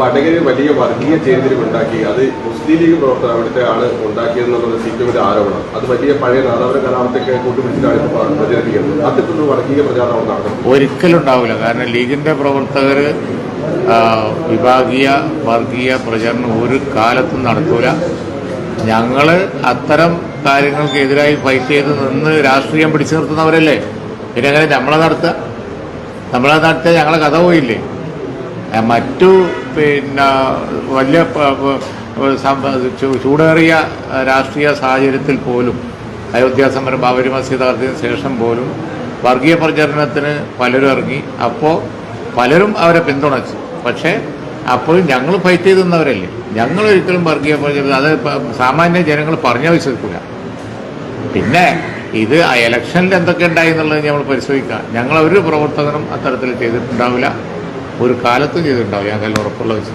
വടകരയിൽ വലിയ വർഗീയ ചേരിതിരിവുണ്ടാക്കി അത് മുസ്ലിം ലീഗ് പ്രവർത്തകർ അവിടുത്തെ ആണ് ഉണ്ടാക്കിയെന്നുള്ളത് സിപിഎമ്മിന്റെ ആരോപണം. അത് വലിയ പഴയ നാദാപുര കലാപത്തൊക്കെ കൂട്ടുപിടിച്ചിട്ടാണ് ഇപ്പോൾ പ്രചരിപ്പിക്കുന്നത്. അത്തരത്തിലുള്ള വർഗീയ പ്രചാരണം നടത്തുന്നത് ഒരിക്കലും ഉണ്ടാവില്ല. കാരണം ലീഗിന്റെ പ്രവർത്തകർ വിഭാഗീയ വർഗീയ പ്രചരണം ഒരു കാലത്തും നടത്തൂല. ഞങ്ങൾ അത്തരം കാര്യങ്ങൾക്കെതിരായി ഫൈറ്റ് ചെയ്ത് നിന്ന് രാഷ്ട്രീയം പിടിച്ചു നിർത്തുന്നവരല്ലേ. പിന്നെ എങ്ങനെ നമ്മളെ നടത്തിയ ഞങ്ങളെ കഥ പോയില്ലേ. മറ്റു പിന്നെ വലിയ ചൂടേറിയ രാഷ്ട്രീയ സാഹചര്യത്തിൽ പോലും അയോധ്യ സമരം ബാബരി മസ്ജിദ് തകർത്തതിന് ശേഷം പോലും വർഗീയ പ്രചരണത്തിന് പലരും ഇറങ്ങി. അപ്പോൾ പലരും അവരെ പിന്തുണച്ചു. പക്ഷേ അപ്പോഴും ഞങ്ങൾ ഫൈറ്റ് ചെയ്ത് നിന്നവരല്ലേ. ഞങ്ങൾ ഒരിക്കലും വർഗീയ പ്രചരണം അത് സാമാന്യ ജനങ്ങൾ പറഞ്ഞാൽ വിശ്വസിക്കില്ല. പിന്നെ ഇത് ഇലക്ഷനിൽ എന്തൊക്കെ ഉണ്ടായി എന്നുള്ളത് നമ്മൾ പരിശോധിക്കാം. ഞങ്ങൾ ഒരു പ്രവർത്തകനും അത്തരത്തിൽ ചെയ്തിട്ടുണ്ടാവില്ല, ഒരു കാലത്തും ചെയ്തിട്ടുണ്ടാവില്ല. ഞങ്ങൾ ഉറപ്പുള്ള വിശ്വാസം.